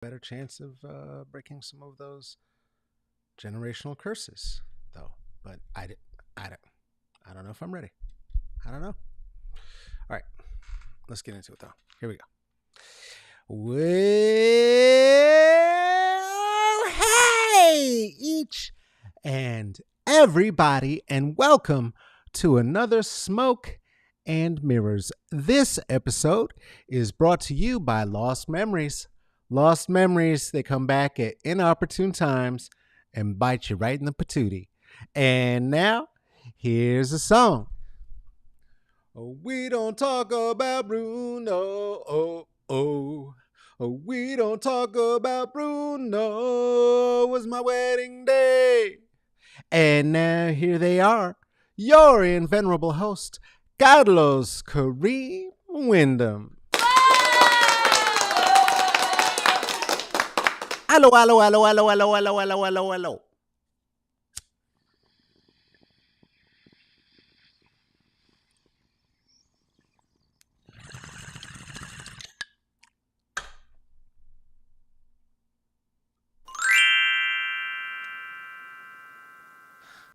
better chance of breaking some of those generational curses, though. But I don't, I don't know if I'm ready. I don't know. All right, let's get into it though. Here we go. Well, hey, each and everybody, and welcome to another Smoke and Mirrors. This episode is brought to you by Lost Memories. Lost Memories, they come back at inopportune times and bite you right in the patootie. And now, here's a song. Oh, we don't talk about Bruno. Oh, oh. Oh, we don't talk about Bruno. It was my wedding day. And now here they are, your invenerable host, Carlos Kareem Wyndham. Hello, hello, hello, hello, hello, hello, hello, hello, hello.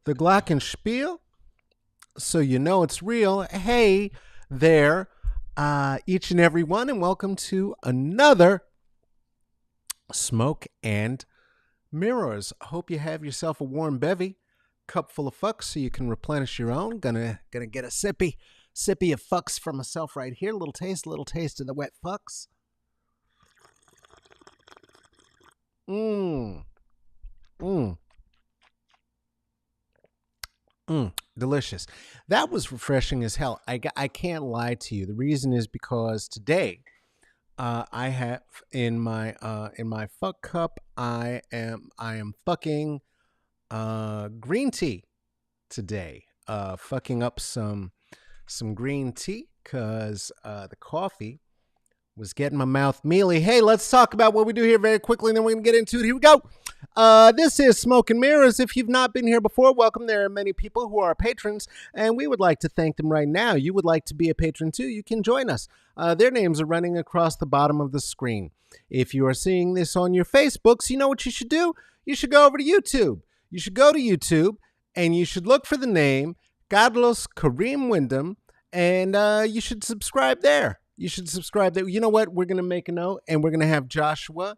The Glockenspiel, so you know it's real. Hey there, each and every one, and welcome to another Smoke and Mirrors. Hope you have yourself a warm bevy, cup full of fucks, so you can replenish your own. Gonna get a sippy of fucks for myself right here. Little taste of the wet fucks. Mmm, mmm, delicious. That was refreshing as hell. I can't lie to you. The reason is because today I have in my fuck cup. I am fucking green tea today. Fucking up some green tea because the coffee was getting my mouth mealy. Hey, let's talk about what we do here very quickly, and then we're gonna get into it. Here we go. This is Smoke and Mirrors. If you've not been here before, welcome. There are many people who are patrons, and we would like to thank them right now. You would like to be a patron too, you can join us. Their names are running across the bottom of the screen. If you are seeing this on your Facebooks, you know what you should do? You should go over to YouTube. You should go to YouTube, and you should look for the name Carlos Kareem Wyndham, and you should subscribe there. You should subscribe there. You know what? We're going to make a note, and we're going to have Joshua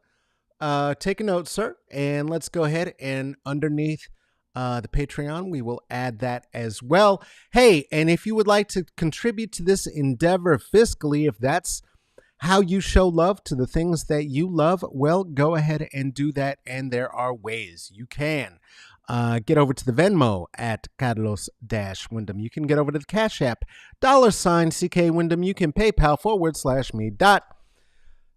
take a note, sir, and let's go ahead and underneath the Patreon, we will add that as well. Hey, and if you would like to contribute to this endeavor fiscally, if that's how you show love to the things that you love, well, go ahead and do that, and there are ways you can. Get over to the Venmo at Carlos-Wyndham. You can get over to the Cash App, $CK Wyndham. You can PayPal /me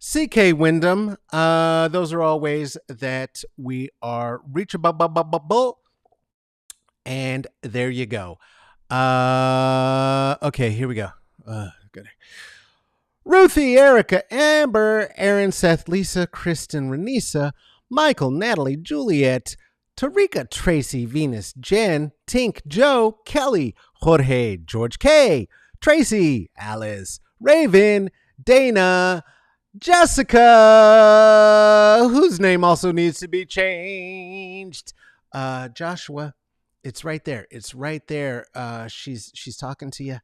CK Wyndham. Those are all ways that we are reachable. And there you go. Okay, here we go. Good. Ruthie, Erica, Amber, Aaron, Seth, Lisa, Kristen, Renisa, Michael, Natalie, Juliet, Tarika, Tracy, Venus, Jen, Tink, Joe, Kelly, Jorge, George K, Tracy, Alice, Raven, Dana, Jessica, whose name also needs to be changed. Joshua, it's right there. It's right there. She's talking to you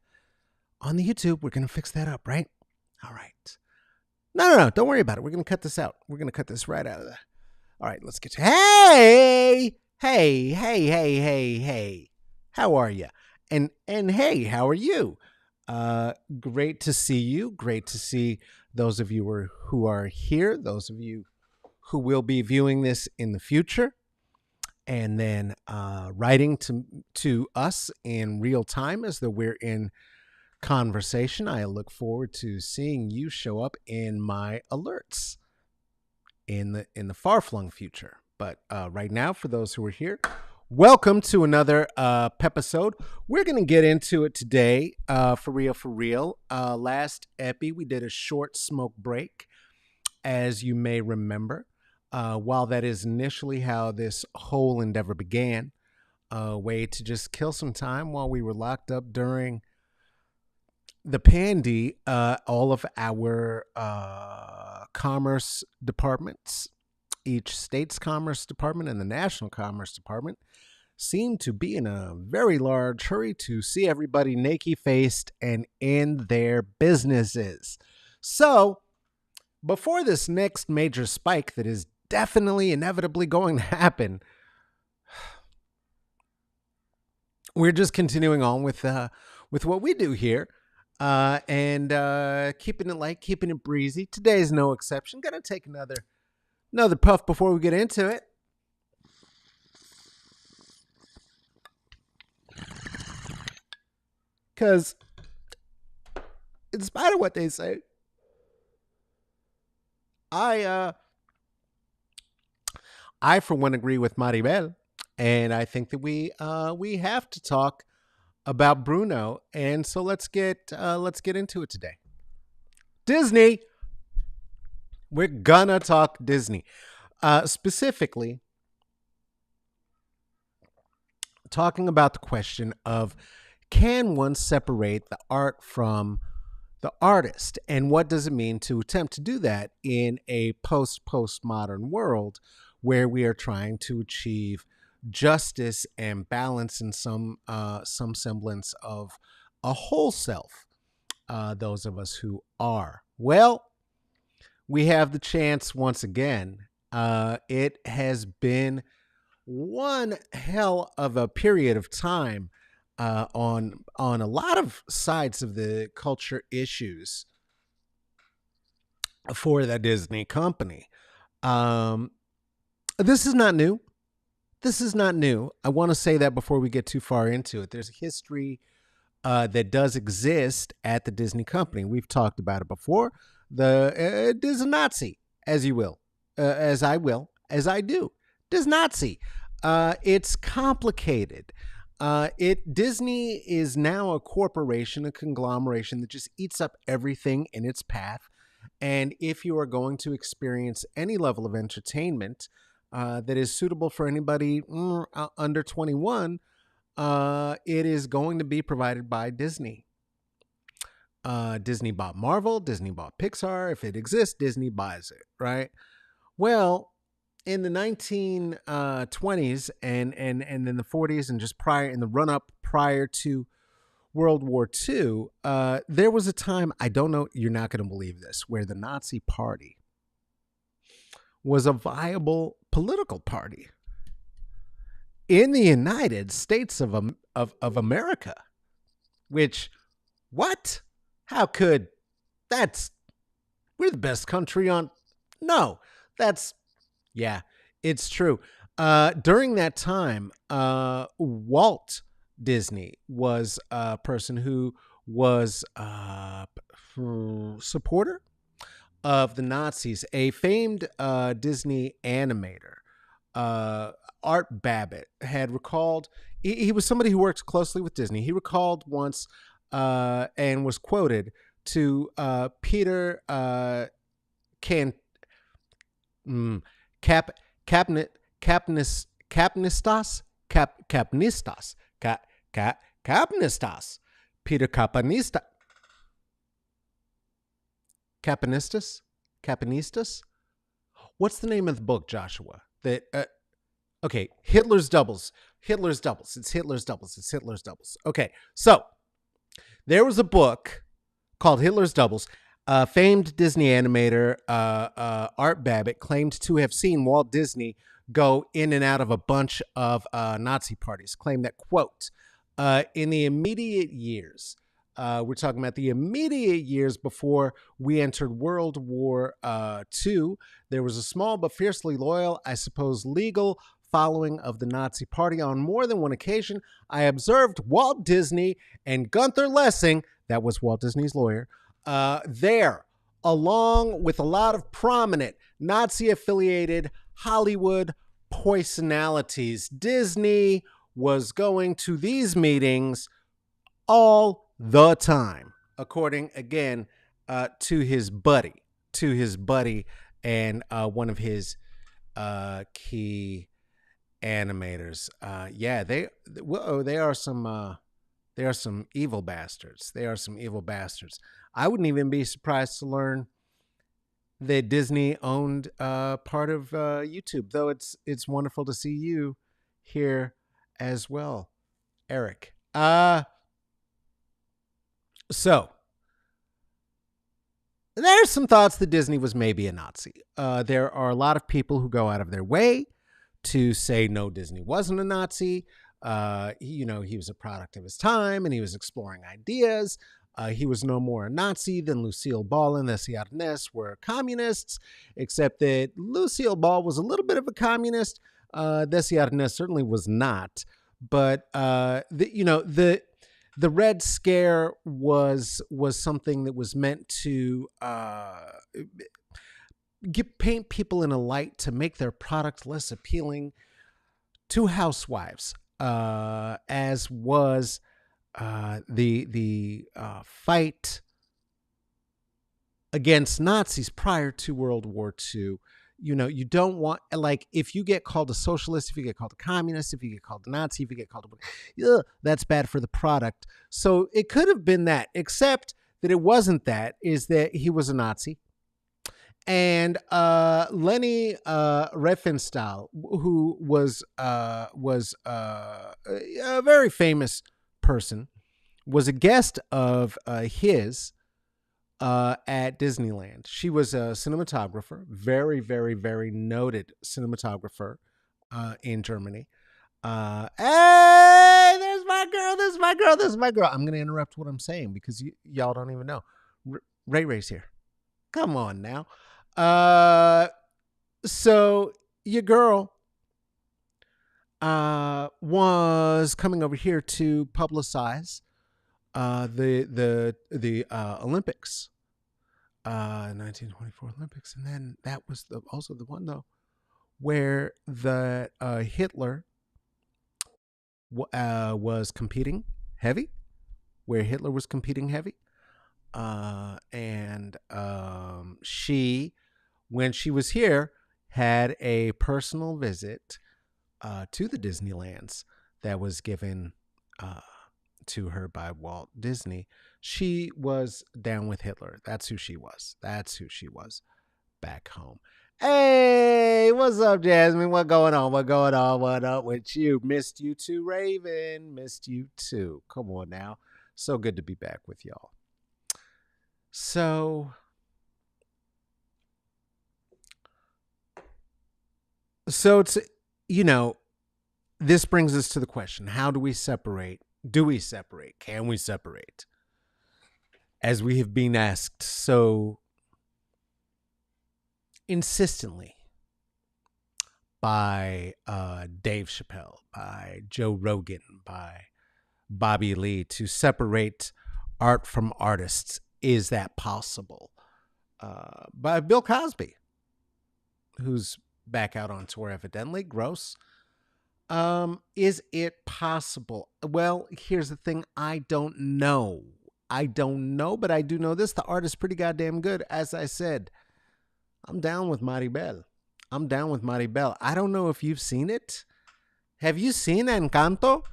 on the YouTube. We're gonna fix that up, right? All right. No. Don't worry about it. We're gonna cut this out. We're gonna cut this right out of there. All right, let's get to hey. How are you? And hey, how are you? Great to see you. Great to see those of you who are here, those of you who will be viewing this in the future, and then writing to us in real time as though we're in conversation. I look forward to seeing you show up in my alerts in the far-flung future. But right now, for those who are here, welcome to another pepisode. We're going to get into it today, for real. Last epi, we did a short smoke break, as you may remember. While that is initially how this whole endeavor began, a way to just kill some time while we were locked up during the pandy, all of our commerce departments, each state's commerce department and the national commerce department, seem to be in a very large hurry to see everybody naked faced and in their businesses. So, before this next major spike that is definitely inevitably going to happen, we're just continuing on with what we do here, and keeping it light, keeping it breezy. Today's no exception. Gonna take another puff before we get into it. Because, in spite of what they say, I uh, I for one agree with Maribel, and I think that we have to talk about Bruno. And so let's get into it today. Disney. We're gonna talk Disney, specifically talking about the question of, can one separate the art from the artist, and what does it mean to attempt to do that in a postmodern world where we are trying to achieve justice and balance and some semblance of a whole self. Those of us who are, well, we have the chance once again. It has been one hell of a period of time, on a lot of sides of the culture issues for the Disney company. Um, this is not new. This is not new. I want to say that before we get too far into it. There's a history that does exist at the Disney company. We've talked about it before. The Disney Nazi, as you will, as I will, as I do. Disney Nazi. It's complicated. Disney is now a corporation, a conglomeration that just eats up everything in its path. And if you are going to experience any level of entertainment that is suitable for anybody under 21, it is going to be provided by Disney. Disney bought Marvel, Disney bought Pixar. If it exists, Disney buys it, right? Well, in the 1920s and in the 40s, and just prior, in the run up prior to World War II, there was a time, I don't know, you're not going to believe this, where the Nazi Party was a viable political party in the United States of America. Which, what? How could, that's, we're the best country on, no, that's, yeah, it's true. During that time, Walt Disney was a person who was a supporter of the Nazis. A famed Disney animator, Art Babbitt, had recalled, he was somebody who worked closely with Disney. He recalled once and was quoted to Peter Can Cap Capnet Capnis Capnistas Capnistas Capnistas Peter Capanista Capanistas. What's the name of the book, Joshua? That okay, Hitler's doubles. Hitler's doubles. It's Hitler's doubles. It's Hitler's doubles. Okay, so there was a book called Hitler's Doubles. Famed Disney animator Art Babbitt claimed to have seen Walt Disney go in and out of a bunch of Nazi parties. Claimed that, quote, in the immediate years, we're talking about the immediate years before we entered World War II, there was a small but fiercely loyal, I suppose legal, following of the Nazi Party. On more than one occasion, I observed Walt Disney and Gunther Lessing, that was Walt Disney's lawyer, there, along with a lot of prominent Nazi-affiliated Hollywood personalities. Disney was going to these meetings all the time, according, again, to his buddy, and one of his key animators. Yeah, they are some They are some evil bastards. They are some evil bastards. I wouldn't even be surprised to learn that Disney owned part of YouTube, though it's wonderful to see you here as well, Eric. So there's some thoughts that Disney was maybe a Nazi. There are a lot of people who go out of their way to say no, Disney wasn't a Nazi. He was a product of his time and he was exploring ideas. He was no more a Nazi than Lucille Ball and Desi Arnaz were communists, except that Lucille Ball was a little bit of a communist. Desi Arnaz certainly was not. But the Red Scare was something that was meant to paint people in a light to make their product less appealing to housewives, as was the fight against Nazis prior to World War II. You don't want, like, if you get called a socialist, if you get called a communist, if you get called a Nazi, if you get called that's bad for the product. So it could have been that, except that it wasn't that, is that he was a Nazi. And Leni Riefenstahl, who was a very famous person, was a guest of his at Disneyland. She was a cinematographer, very, very, very noted cinematographer in Germany. Hey, there's my girl. This is my girl. This is my girl. I'm going to interrupt what I'm saying because y'all don't even know. Ray Ray's here. Come on now. So your girl was coming over here to publicize the Olympics, 1924 Olympics, and then that was also the one though where the Hitler was competing heavy, and she, when she was here, had a personal visit to the Disneylands that was given to her by Walt Disney. She was down with Hitler. That's who she was. Back home. Hey, what's up, Jasmine? What going on? What up with you? Missed you too, Raven. Missed you too. Come on now. So good to be back with y'all. So it's, this brings us to the question, how do we separate? Do we separate? Can we separate? As we have been asked so insistently by Dave Chappelle, by Joe Rogan, by Bobby Lee, to separate art from artists. Is that possible? By Bill Cosby, who's back out on tour evidently. Gross. Is it possible? Well, here's the thing. I don't know, but I do know this. The art is pretty goddamn good. As I said, I'm down with Maribel. I don't know if you've seen it. Have you seen Encanto?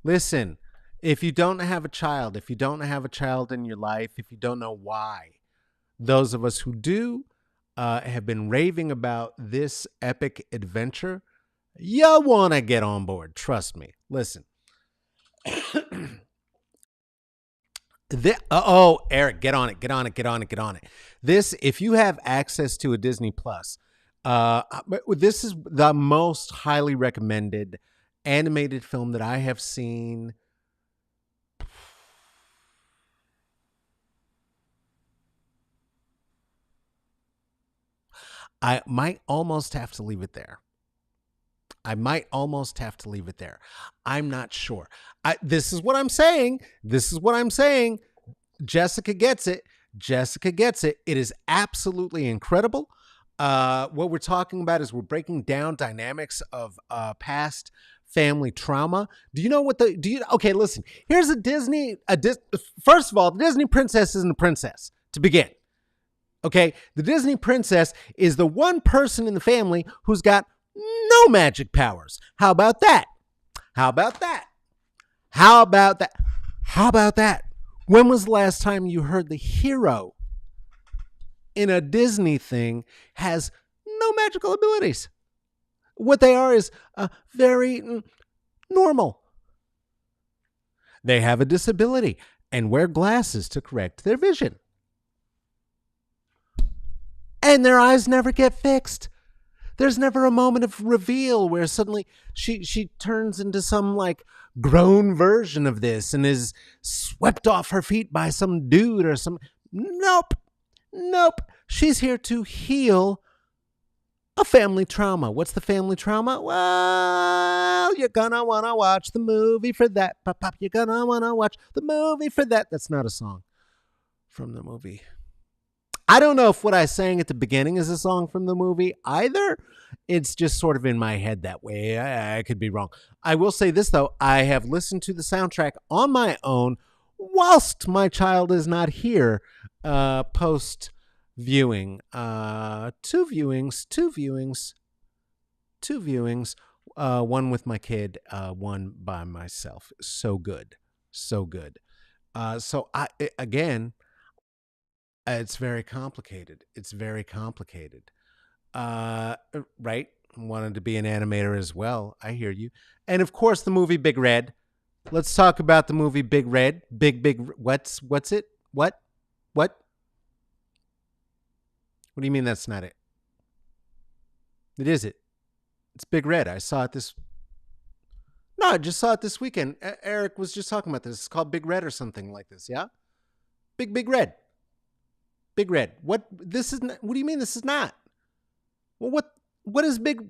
Listen, if you don't have a child in your life, if you don't know why, those of us who do have been raving about this epic adventure, you want to get on board. Trust me. Listen. Eric, get on it. This, if you have access to a Disney Plus, this is the most highly recommended animated film that I have seen. I might almost have to leave it there. I'm not sure. This is what I'm saying. Jessica gets it. It is absolutely incredible. What we're talking about is we're breaking down dynamics of past family trauma. Okay, listen. Here's first of all, the Disney princess isn't a princess to begin. Okay, the Disney princess is the one person in the family who's got no magic powers. How about that? How about that? How about that? When was the last time you heard the hero in a Disney thing has no magical abilities? What they are is very normal. They have a disability and wear glasses to correct their vision. And their eyes never get fixed. There's never a moment of reveal where suddenly she turns into some like grown version of this and is swept off her feet by some dude or some. Nope. Nope. She's here to heal a family trauma. What's the family trauma? Well, you're gonna wanna watch the movie for that. Pop, pop, you're gonna wanna watch the movie for that. That's not a song from the movie. I don't know if what I sang at the beginning is a song from the movie either. It's just sort of in my head that way. I could be wrong. I will say this, though. I have listened to the soundtrack on my own whilst my child is not here post viewing. Two viewings. One with my kid, one by myself. So good. So good. Again, it's very complicated. It's very complicated. Right? Wanted to be an animator as well. I hear you. And of course, the movie Big Red. Let's talk about the movie Big Red. What's it? What? What do you mean that's not it? It is it. It's Big Red. I saw it this. No, I just saw it this weekend. Eric was just talking about this. It's called Big Red or something like this. Yeah. Big Red. Big Red. What? This is. What do you mean this is not? Well, what is Big?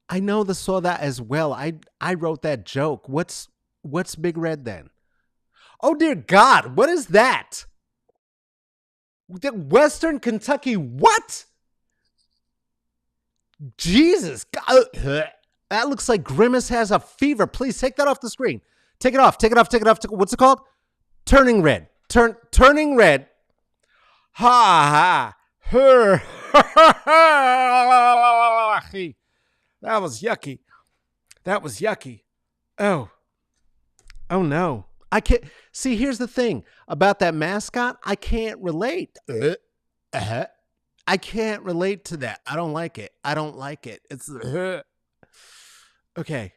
I know saw that as well. I wrote that joke. What's Big Red then? Oh dear God, what is that? The Western Kentucky what? Jesus God. That looks like Grimace has a fever. Please take that off the screen. Take it off. Take it off. Take it off. What's it called? Turning Red. Turning Red. Ha ha. Her. That was yucky. That was yucky. Oh no. I can't see. Here's the thing about that mascot. I can't relate. I can't relate to that. I don't like it. I don't like it. It's okay.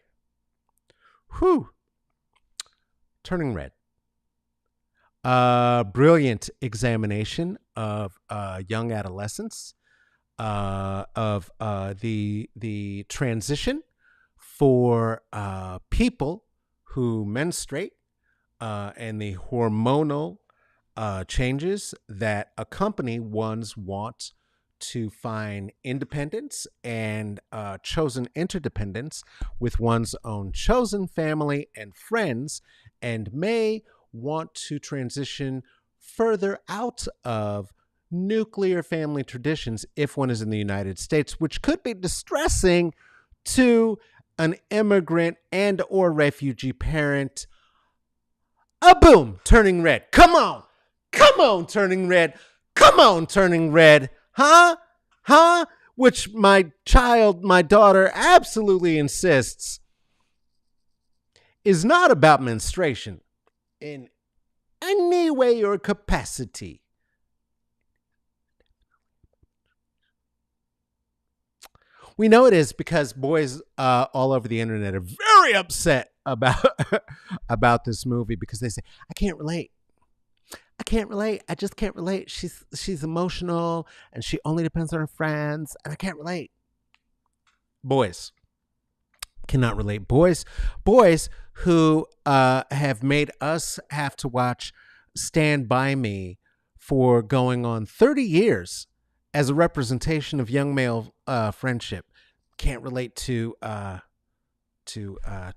Whew. Turning Red. Brilliant examination of young adolescents, of the transition for people who menstruate, and the hormonal changes that accompany one's want to find independence and chosen interdependence with one's own chosen family and friends, and may want to transition further out of nuclear family traditions if one is in the United States, which could be distressing to an immigrant and or refugee parent. Boom, Turning Red. Come on, Turning Red. Come on, Turning Red. Huh? Which my daughter absolutely insists is not about menstruation in any way or capacity. We know it is because boys all over the internet are very upset about about this movie because they say, I can't relate. I just can't relate. She's emotional and she only depends on her friends and I can't relate. Boys cannot relate. Boys who have made us have to watch Stand By Me for going on 30 years as a representation of young male friendship can't relate to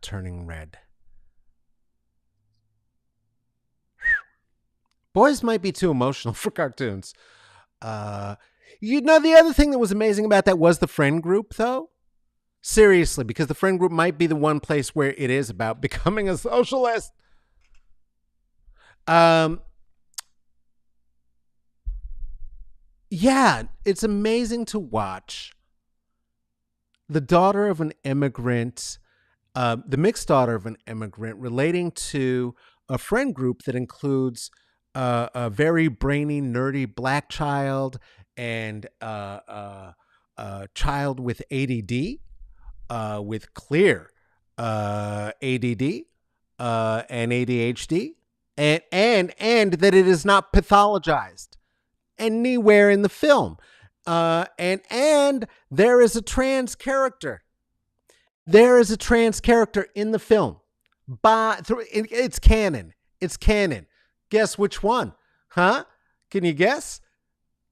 Turning Red. Boys might be too emotional for cartoons. The other thing that was amazing about that was the friend group, though. Seriously, because the friend group might be the one place where it is about becoming a socialist. Yeah, it's amazing to watch the daughter of an immigrant The mixed daughter of an immigrant, relating to a friend group that includes a very brainy, nerdy black child and a child with ADD, with clear ADD and ADHD, and that it is not pathologized anywhere in the film. And there is a trans character. There is a trans character in the film. It's canon. It's canon. Guess which one? Huh? Can you guess?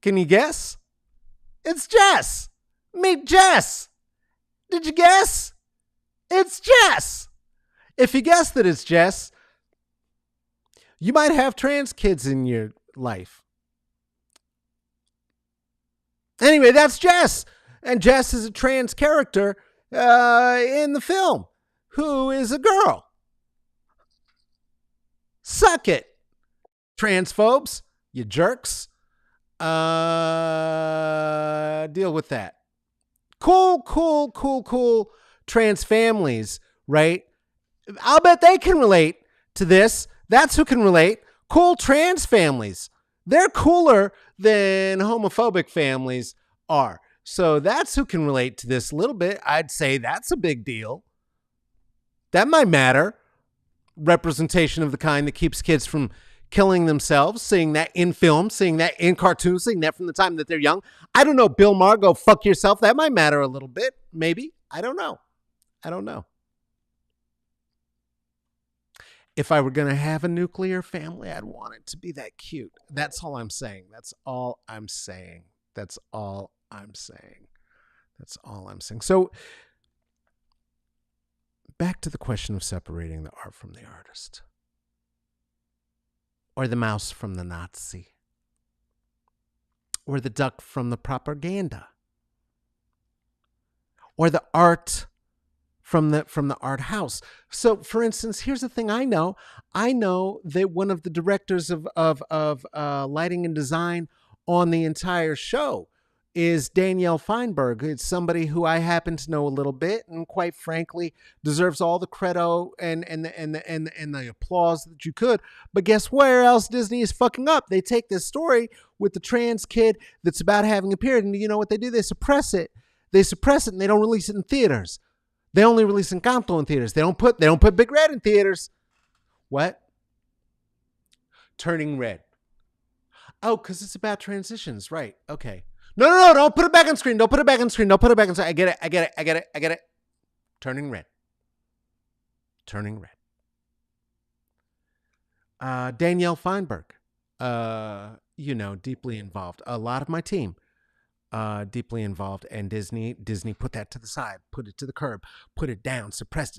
Can you guess? It's Jess. Meet Jess. Did you guess? It's Jess. If you guess that it's Jess, you might have trans kids in your life. Anyway, that's Jess. And Jess is a trans character in the film who is a girl. Suck it, transphobes, you jerks. Deal with that. Cool trans families, right? I'll bet they can relate to this. That's who can relate. Cool trans families. They're cooler than homophobic families are. So that's who can relate to this a little bit. I'd say that's a big deal. That might matter. Representation of the kind that keeps kids from killing themselves, seeing that in film, seeing that in cartoons, seeing that from the time that they're young. I don't know, Bill Maher, go fuck yourself. That might matter a little bit, maybe. I don't know. If I were going to have a nuclear family, I'd want it to be that cute. That's all I'm saying. So back to the question of separating the art from the artist, or the mouse from the Nazi, or the duck from the propaganda, or the art from the art house. So, for instance, here's the thing I know. I know that one of the directors of lighting and design on the entire show is Danielle Feinberg. It's somebody who I happen to know a little bit, and quite frankly, deserves all the credo and the applause that you could. But guess where else Disney is fucking up? They take this story with the trans kid that's about having a period, and you know what they do? They suppress it. And they don't release it in theaters. They only release Encanto in theaters. They don't put Big Red in theaters. What? Turning Red. Oh, because it's about transitions, right? Okay. No, don't put it back on screen. Don't put it back on screen. I get it. Turning Red. Danielle Feinberg, deeply involved. A lot of my team, deeply involved, and Disney put that to the side, put it to the curb, put it down, suppressed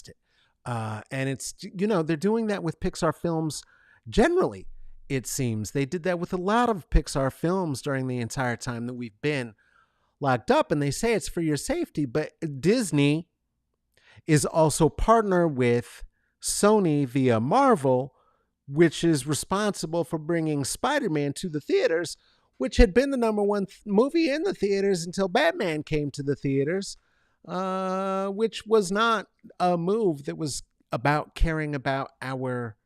it. And it's, they're doing that with Pixar films generally. It seems they did that with a lot of Pixar films during the entire time that we've been locked up, and they say it's for your safety, but Disney is also partner with Sony via Marvel, which is responsible for bringing Spider-Man to the theaters, which had been the number one movie in the theaters until Batman came to the theaters, which was not a move that was about caring about our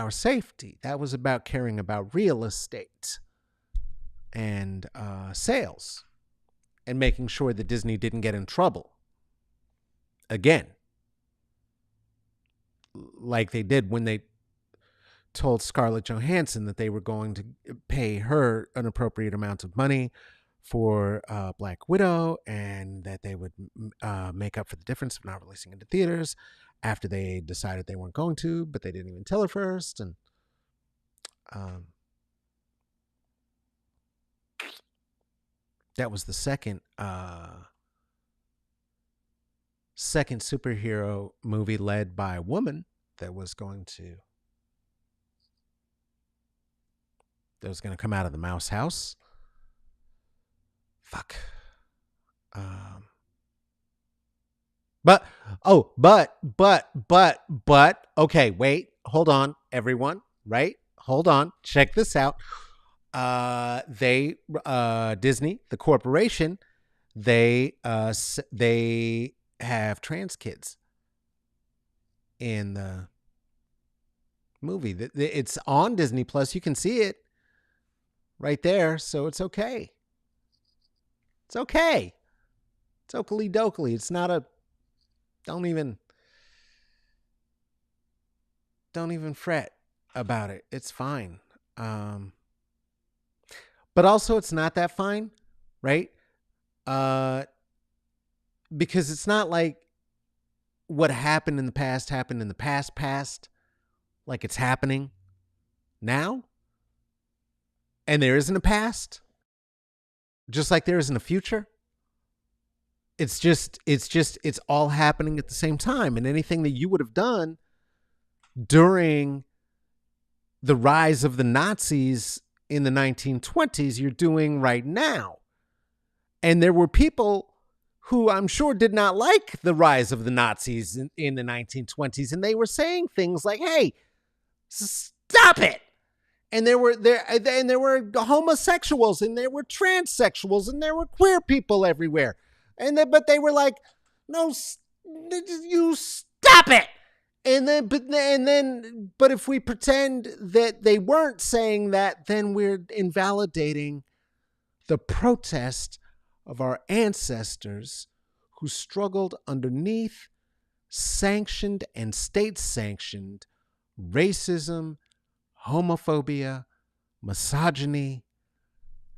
safety. That was about caring about real estate and sales, and making sure that Disney didn't get in trouble again, like they did when they told Scarlett Johansson that they were going to pay her an appropriate amount of money for Black Widow, and that they would make up for the difference of not releasing it to theaters after they decided they weren't going to, but they didn't even tell her first. And that was the second superhero movie led by a woman that was going to come out of the Mouse House. Fuck. But okay, wait, hold on, everyone, right? Hold on, check this out. Disney, the corporation, they have trans kids in the movie. It's on Disney Plus. You can see it right there, so it's okay. It's okay. It's oakley dokley. It's not a don't even don't even fret about it. It's fine. Um, but also it's not that fine, right? Uh, because it's not like what happened in the past, like it's happening now, and there isn't a past, just like there isn't a future. It's all happening at the same time, and anything that you would have done during the rise of the Nazis in the 1920s, you're doing right now. And there were people who I'm sure did not like the rise of the Nazis in the 1920s, and they were saying things like, "Hey, stop it!" And there were homosexuals, and there were transsexuals, and there were queer people everywhere, but they were like, "No, you stop it!" But if we pretend that they weren't saying that, then we're invalidating the protest of our ancestors who struggled underneath sanctioned and state sanctioned racism, homophobia, misogyny,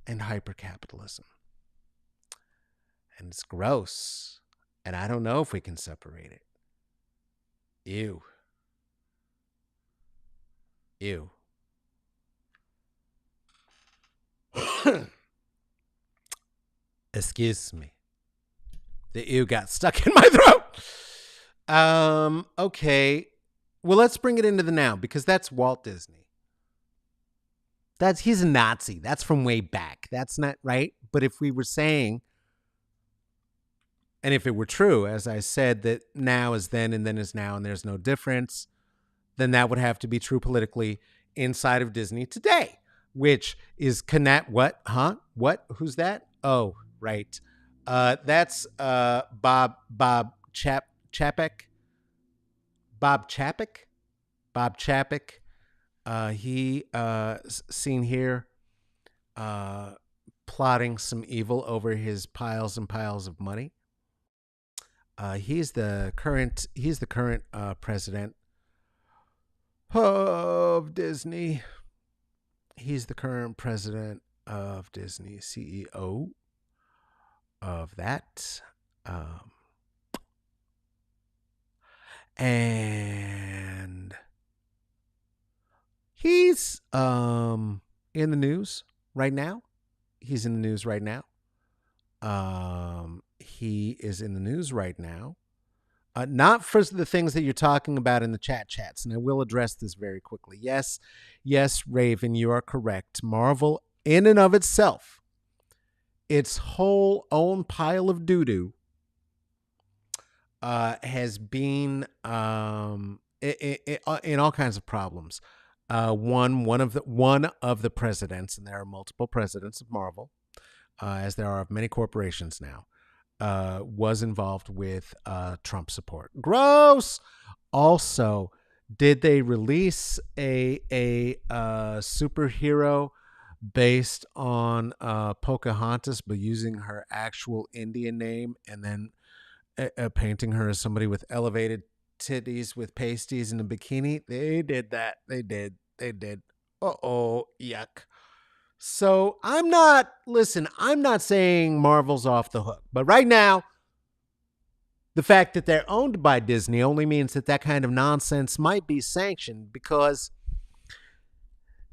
and hypercapitalism. And it's gross. And I don't know if we can separate it. Ew. Ew. Excuse me. The ew got stuck in my throat. Okay. Well, let's bring it into the now because that's Walt Disney. He's a Nazi. That's from way back. That's not right. But if we were saying, and if it were true, as I said, that now is then and then is now and there's no difference, then that would have to be true politically inside of Disney today, which is connect what? Huh? What? Who's that? Oh, right. That's Bob Chapek. Bob Chapek. Bob Chapek. He seen here plotting some evil over his piles and piles of money. He's the current president of Disney. He's the current president of Disney, CEO of that. And he's in the news right now. He's in the news right now. He is in the news right now. Not for the things that you're talking about in the chats, and I will address this very quickly. Yes, Raven, you are correct. Marvel, in and of itself, its whole own pile of doo-doo, has been in all kinds of problems. One of the presidents, and there are multiple presidents of Marvel, as there are of many corporations now, was involved with Trump support. Gross. Also, did they release a superhero based on Pocahontas, but using her actual Indian name and then painting her as somebody with elevated titties with pasties and a bikini? They did that. They did. Uh-oh, yuck. So I'm not saying Marvel's off the hook, but right now, the fact that they're owned by Disney only means that kind of nonsense might be sanctioned, because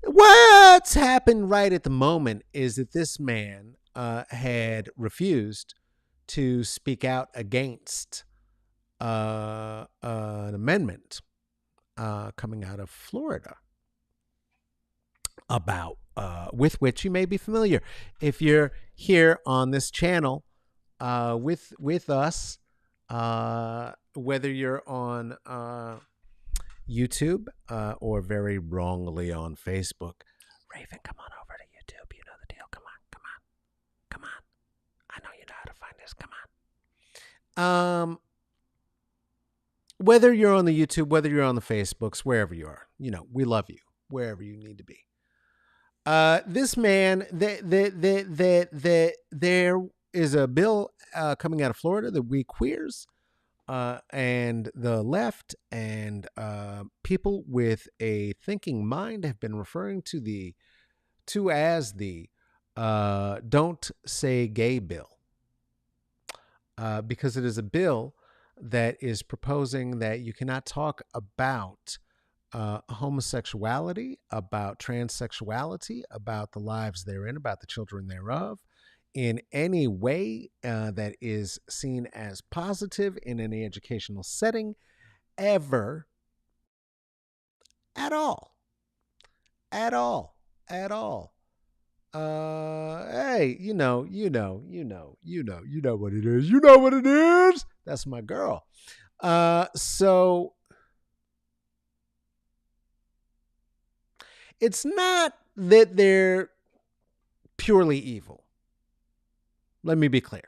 what's happened right at the moment is that this man had refused to speak out against an amendment coming out of Florida about with which you may be familiar if you're here on this channel with us, whether you're on YouTube or very wrongly on Facebook. Raven, come on over to YouTube. You know the deal. Come on. I know you know how to find this. Come on. Whether you're on the YouTube, whether you're on the Facebooks, wherever you are, we love you wherever you need to be. This man, there is a bill coming out of Florida that we queers and the left and people with a thinking mind have been referring to as the "Don't Say Gay" bill, because it is a bill that is proposing that you cannot talk about homosexuality, about transsexuality, about the lives therein, about the children thereof, in any way that is seen as positive in any educational setting, ever, at all, at all, at all. Hey, you know what it is. You know what it is. That's my girl. So it's not that they're purely evil. Let me be clear.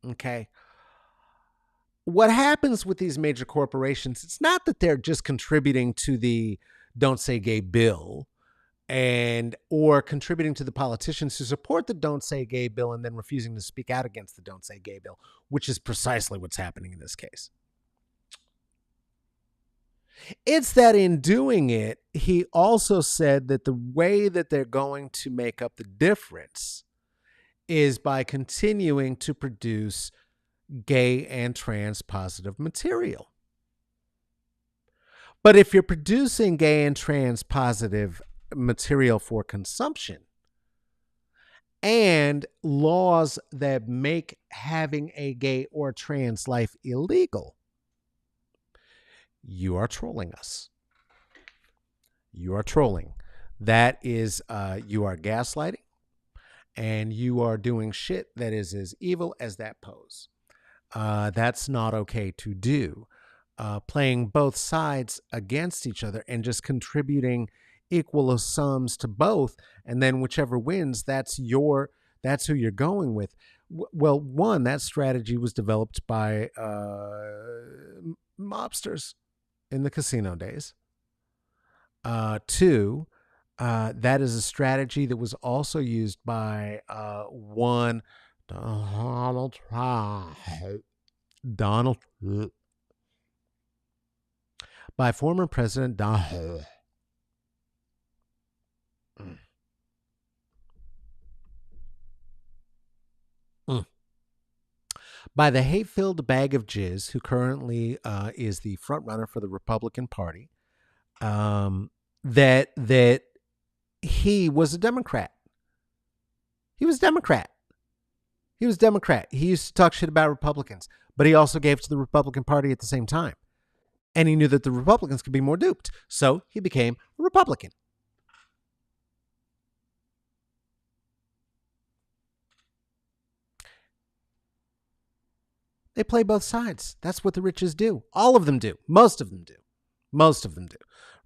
Okay. What happens with these major corporations, it's not that they're just contributing to the "Don't Say Gay" bill and or contributing to the politicians who support the "Don't Say Gay" bill and then refusing to speak out against the "Don't Say Gay" bill, which is precisely what's happening in this case. It's that in doing it, he also said that the way that they're going to make up the difference is by continuing to produce gay and trans positive material. But if you're producing gay and trans positive material for consumption and laws that make having a gay or trans life illegal, you are trolling us. You are trolling. That is, you are gaslighting and you are doing shit that is as evil as that pose. That's not okay to do. Playing both sides against each other and just contributing equal sums to both, and then whichever wins, that's who you're going with. Well, one, that strategy was developed by mobsters in the casino days. Two, that is a strategy that was also used by one Donald Trump. By former President Donald. By the hate-filled bag of jizz who currently is the front runner for the Republican Party, that he was a Democrat. He was Democrat. He was Democrat. He used to talk shit about Republicans, but he also gave to the Republican Party at the same time. And he knew that the Republicans could be more duped. So he became a Republican. They play both sides. That's what the riches do. All of them do. Most of them do. Most of them do.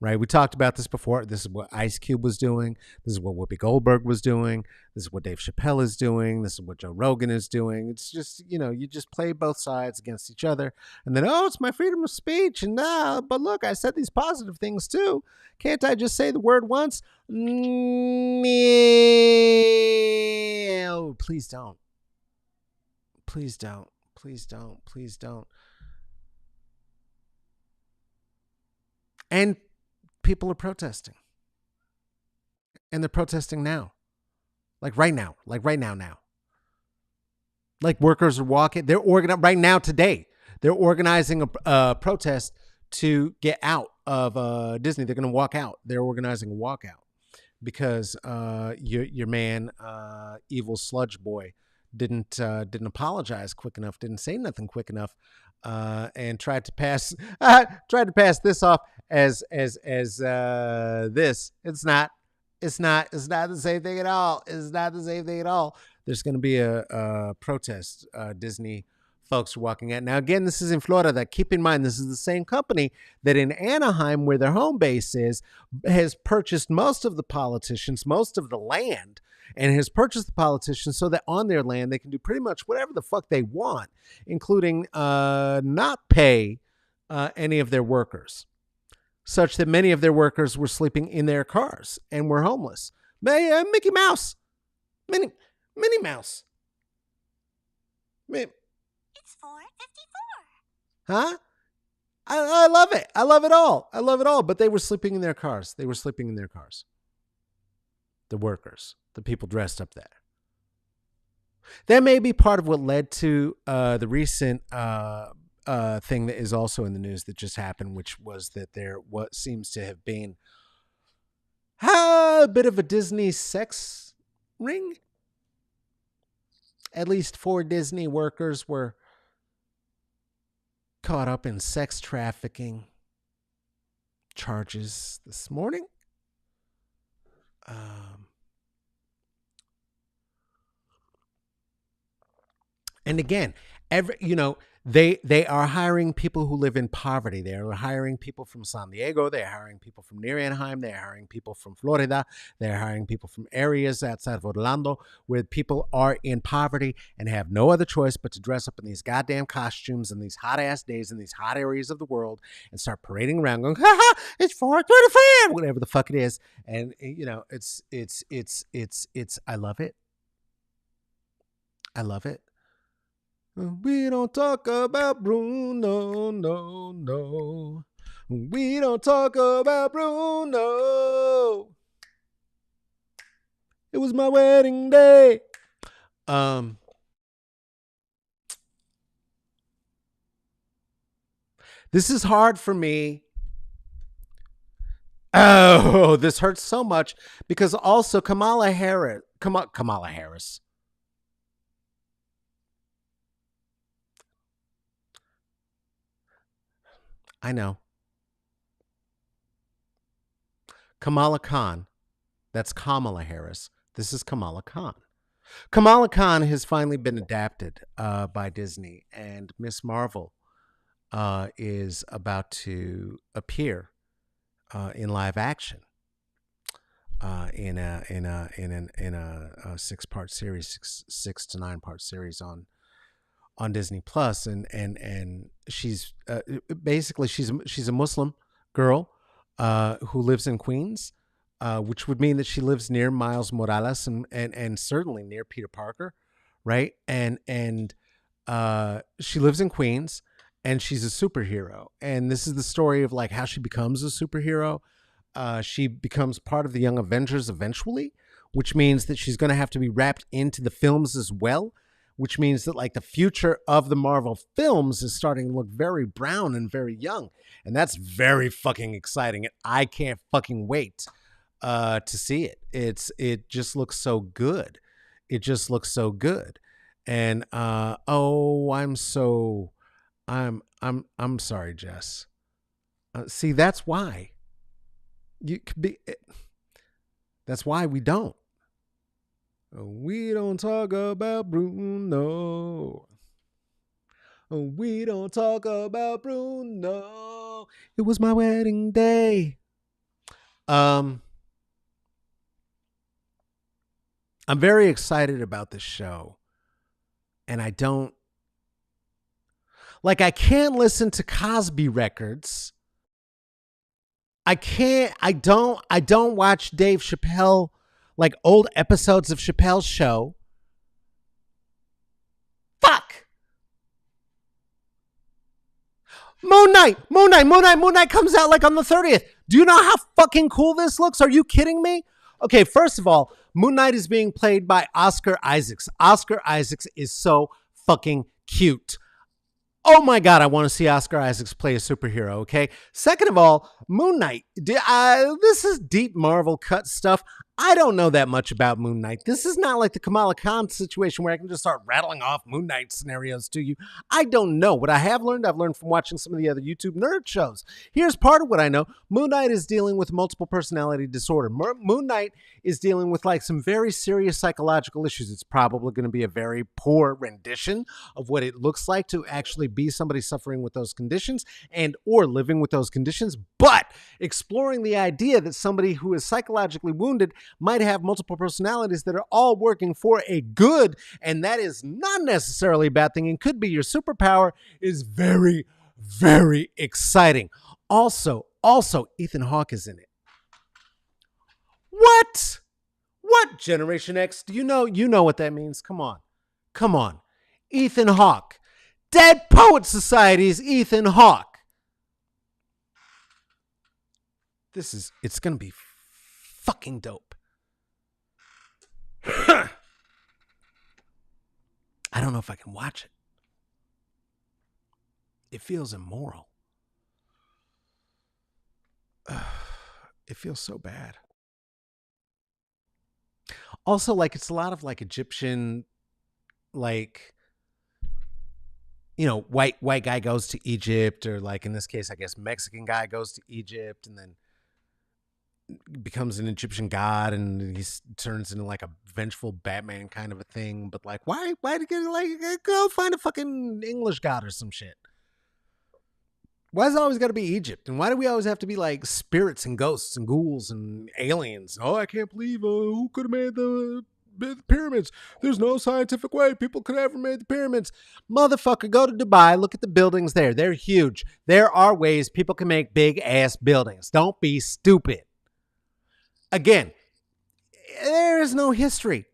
Right? We talked about this before. This is what Ice Cube was doing. This is what Whoopi Goldberg was doing. This is what Dave Chappelle is doing. This is what Joe Rogan is doing. It's just, you just play both sides against each other. And then, it's my freedom of speech. And but look, I said these positive things too. Can't I just say the word once? No, please don't. Please don't. Please don't. Please don't. And people are protesting. And they're protesting now. Like right now. Like right now. Like workers are walking. They're organizing right now today. They're organizing a protest to get out of Disney. They're going to walk out. They're organizing a walkout because your man, evil sludge boy, didn't apologize quick enough. Didn't say nothing quick enough. And tried to pass this off as this. It's not the same thing at all. It's not the same thing at all. There's going to be a protest. Disney folks are walking out. Now, again, this is in Florida. Keep in mind, this is the same company that in Anaheim, where their home base is, has purchased most of the politicians, most of the land, and has purchased the politicians so that on their land they can do pretty much whatever the fuck they want, including not pay any of their workers, such that many of their workers were sleeping in their cars and were homeless. Mickey Mouse, Minnie Mouse, It's 4:54. huh? I love it. I love it all. I love it all. But they were sleeping in their cars. They were sleeping in their cars. The workers, the people dressed up there. That may be part of what led to the recent thing that is also in the news that just happened, which was that there what seems to have been a bit of a Disney sex ring. At least 4 Disney workers were caught up in sex trafficking charges this morning. And again, they are hiring people who live in poverty. They are hiring people from San Diego. They are hiring people from near Anaheim. They are hiring people from Florida. They are hiring people from areas outside of Orlando where people are in poverty and have no other choice but to dress up in these goddamn costumes in these hot ass days in these hot areas of the world and start parading around going, ha ha, it's 4:35, whatever the fuck it is. And it's I love it. I love it. We don't talk about Bruno, no. We don't talk about Bruno. It was my wedding day. This is hard for me. Oh, this hurts so much because also Kamala Harris. I know. Kamala Khan. That's Kamala Harris. This is Kamala Khan. Kamala Khan has finally been adapted by Disney, and Miss Marvel is about to appear in live action in a 6-part series, six to 9-part series on Disney Plus, and she's basically she's a Muslim girl who lives in Queens, which would mean that she lives near Miles Morales and certainly near Peter Parker, right? And she lives in Queens, and she's a superhero, and this is the story of like how she becomes a superhero. She becomes part of the Young Avengers eventually, which means that she's going to have to be wrapped into the films as well, which means that like the future of the Marvel films is starting to look very brown and very young. And that's very fucking exciting. And I can't fucking wait to see it. It just looks so good. It just looks so good. And I'm sorry, Jess. See, that's why you could be. That's why we don't. We don't talk about Bruno. We don't talk about Bruno. It was my wedding day. I'm very excited about this show. And I can't listen to Cosby records. I don't watch Dave Chappelle, like old episodes of Chappelle's show. Fuck. Moon Knight comes out like on the 30th. Do you know how fucking cool this looks? Are you kidding me? Okay, first of all, Moon Knight is being played by Oscar Isaacs. Oscar Isaacs is so fucking cute. Oh my God, I want to see Oscar Isaacs play a superhero, okay? Second of all, Moon Knight. This is deep Marvel cut stuff. I don't know that much about Moon Knight. This is not like the Kamala Khan situation where I can just start rattling off Moon Knight scenarios to you. I don't know. What I have learned, I've learned from watching some of the other YouTube nerd shows. Here's part of what I know. Moon Knight is dealing with multiple personality disorder. Moon Knight is dealing with like some very serious psychological issues. It's probably going to be a very poor rendition of what it looks like to actually be somebody suffering with those conditions and or living with those conditions, but exploring the idea that somebody who is psychologically wounded might have multiple personalities that are all working for a good, and that is not necessarily a bad thing and could be your superpower, is very, Very exciting. Also, Ethan Hawke is in it. What? What? Generation X? Do you know? You know what that means? Come on, come on. Ethan Hawke, Dead Poet Society's Ethan Hawke. It's gonna be fucking dope. I don't know if I can watch it. It feels immoral. It feels so bad. Also, like it's a lot of like Egyptian, like white guy goes to Egypt, or like in this case, I guess Mexican guy goes to Egypt, and then becomes an Egyptian god, and he turns into like a vengeful Batman kind of a thing. But like, why to get like go find a fucking English god or some shit? Why is it always got to be Egypt? And why do we always have to be like spirits and ghosts and ghouls and aliens? Oh, I can't believe who could have made the pyramids. There's no scientific way people could have ever made the pyramids. Motherfucker, go to Dubai. Look at the buildings there. They're huge. There are ways people can make big ass buildings. Don't be stupid. Again, there is no history.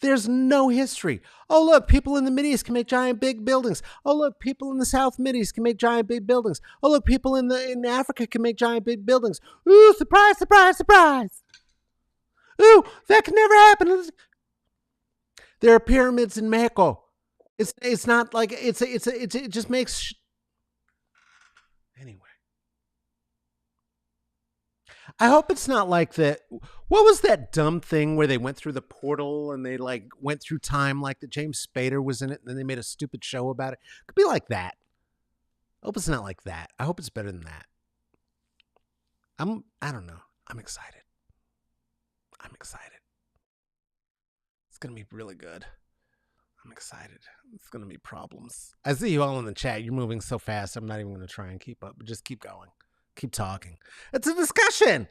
There's no history. Oh, look, people in the Mideast can make giant big buildings. Oh, look, people in the South Mideast can make giant big buildings. Oh, look, people in Africa can make giant big buildings. Ooh, surprise, surprise, surprise. Ooh, that can never happen. There are pyramids in Mexico. It's not like it just makes anyway. I hope it's not like that. What was that dumb thing where they went through the portal and they like went through time, like that James Spader was in it, and then they made a stupid show about it? Could be like that. I hope it's not like that. I hope it's better than that. I don't know. I'm excited. I'm excited. It's gonna be really good. I'm excited. It's gonna be problems. I see you all in the chat. You're moving so fast. I'm not even gonna try and keep up. But just keep going. Keep talking. It's a discussion.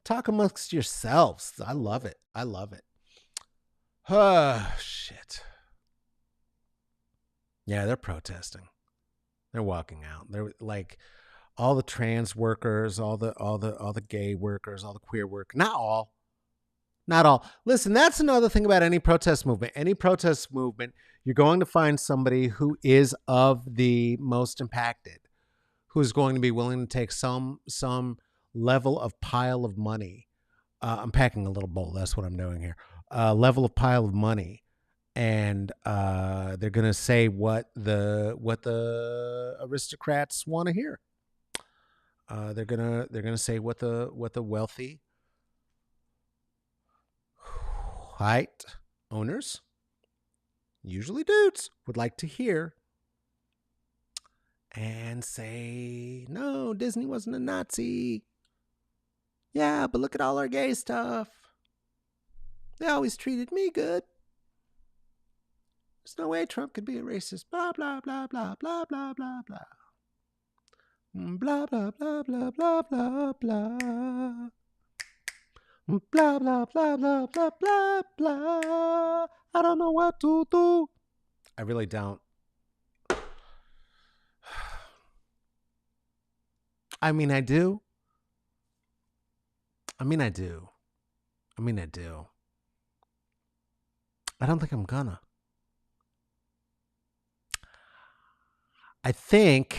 Talk amongst yourselves. I love it. I love it. Oh, shit. Yeah, they're protesting. They're walking out. They're like all the trans workers, all the gay workers, all the queer work. Not all. Not all. Listen, that's another thing about any protest movement. Any protest movement, you're going to find somebody who is of the most impacted, who's going to be willing to take some level of pile of money. I'm packing a little bowl. That's what I'm doing here. Level of pile of money, and they're going to say what the aristocrats want to hear. They're gonna say what the wealthy white owners, usually dudes, would like to hear, and say, no, Disney wasn't a Nazi. Yeah, but look at all our gay stuff. They always treated me good. There's no way Trump could be a racist. Blah, blah, blah, blah, blah, blah, blah, blah. Blah, blah, blah, blah, blah, blah, blah. Blah, blah, blah, blah, blah, blah, blah. I don't know what to do. I really don't. I mean, I do. I don't think I'm gonna. I think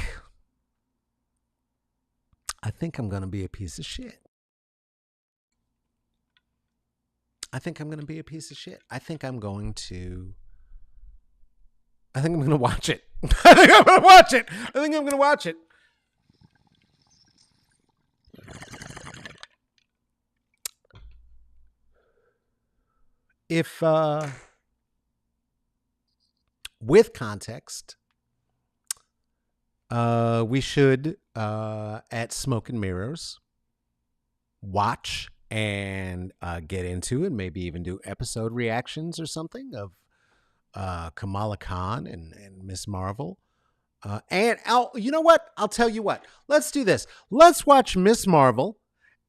I'm gonna be a piece of shit. I think I'm gonna watch it. I think I'm gonna watch it. If with context, we should at Smoke and Mirrors watch and get into and maybe even do episode reactions or something of Kamala Khan and Miss Marvel. And you know what? I'll tell you what. Let's do this. Let's watch Miss Marvel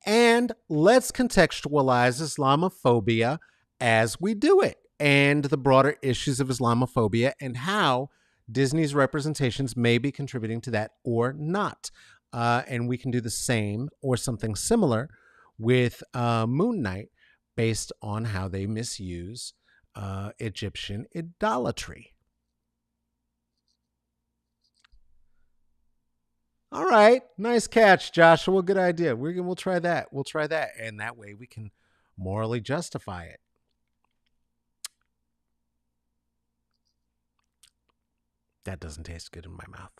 and let's contextualize Islamophobia as we do it, and the broader issues of Islamophobia and how Disney's representations may be contributing to that or not. And we can do the same or something similar with Moon Knight based on how they misuse Egyptian idolatry. All right, nice catch, Joshua. Good idea. We'll try that. We'll try that, and that way we can morally justify it. That doesn't taste good in my mouth.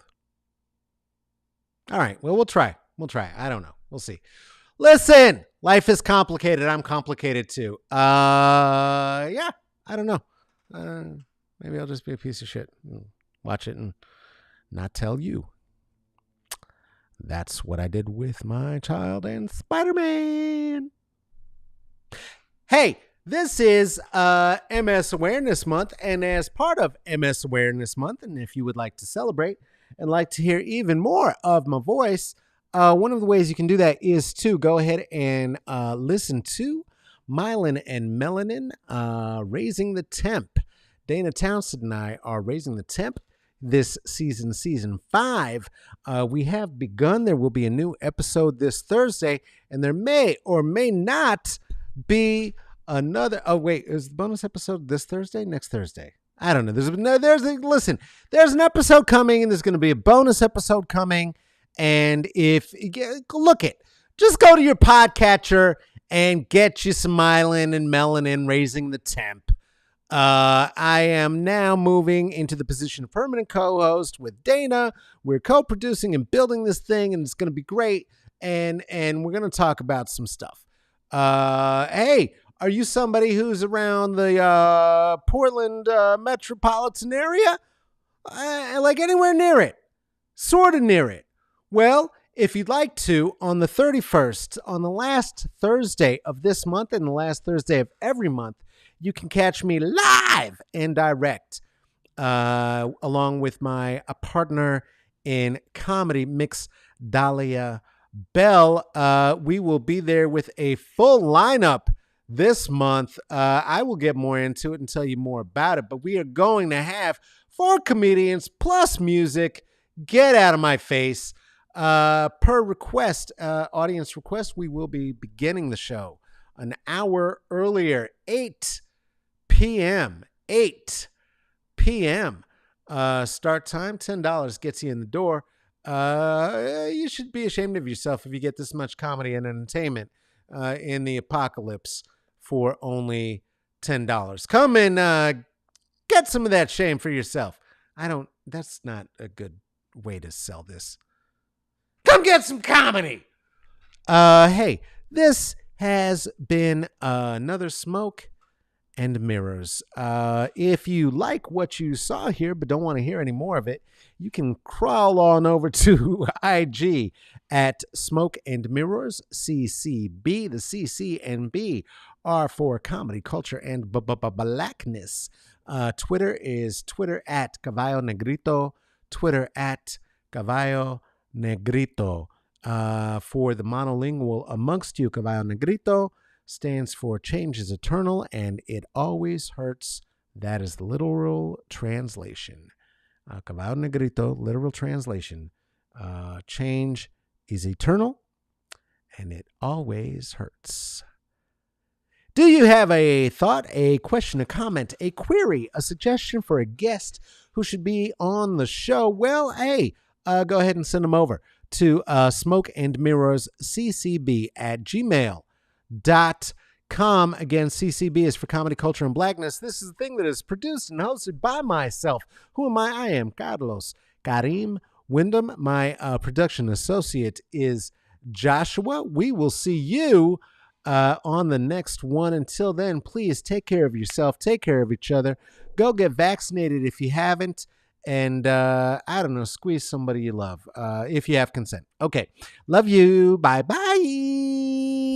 All right, well, we'll try. We'll try. I don't know. We'll see. Listen, life is complicated. I'm complicated too. Yeah, I don't know. Maybe I'll just be a piece of shit. Watch it and not tell you. That's what I did with my child and Spider-Man. Hey, this is MS Awareness Month, and as part of MS Awareness Month, and if you would like to celebrate and like to hear even more of my voice, one of the ways you can do that is to go ahead and listen to Myelin and Melanin Raising the Temp. Dana Townsend and I are raising the temp this season 5. We have begun. There will be a new episode this Thursday, and there may or may not be another. Oh, wait, is the bonus episode this Thursday? Next Thursday? I don't know. Listen, there's an episode coming, and there's going to be a bonus episode coming. And if look it, just go to your podcatcher and get you some Myelin and Melanin Raising the Temp. I am now moving into the position of permanent co-host with Dana. We're co-producing and building this thing, and it's going to be great. And we're going to talk about some stuff. Hey, are you somebody who's around the Portland metropolitan area? Like anywhere near it? Sort of near it. Well, if you'd like to, on the 31st, on the last Thursday of this month and the last Thursday of every month, you can catch me live and direct along with my partner in comedy, Mix Dahlia Bell. We will be there with a full lineup this month. I will get more into it and tell you more about it, but we are going to have 4 comedians plus music. Get out of my face. Per request, audience request, we will be beginning the show an hour earlier, 8 p.m. 8 p.m. Start time, $10 gets you in the door. You should be ashamed of yourself if you get this much comedy and entertainment in the apocalypse for only $10. Come and get some of that shame for yourself. That's not a good way to sell this. Come get some comedy. Hey, this has been another Smoke and Mirrors. If you like what you saw here but don't want to hear any more of it, you can crawl on over to IG at Smoke and Mirrors CCB. The CC and B are for comedy, culture, and blackness. Twitter is Twitter at Caballo Negrito. Twitter at Caballo Negrito. For the monolingual amongst you, Caballo Negrito stands for change is eternal and it always hurts. That is the literal translation. Caballo Negrito, literal translation. Change is eternal and it always hurts. Do you have a thought, a question, a comment, a query, a suggestion for a guest who should be on the show? Well, hey, go ahead and send them over to Smoke and Mirrors CCB at gmail.com. Again, CCB is for comedy, culture, and blackness. This is the thing that is produced and hosted by myself. Who am I? I am Carlos Karim Wyndham. My production associate is Joshua. We will see you on the next one. Until then, please take care of yourself. Take care of each other. Go get vaccinated if you haven't. And I don't know, squeeze somebody you love if you have consent. Okay. Love you. Bye-bye.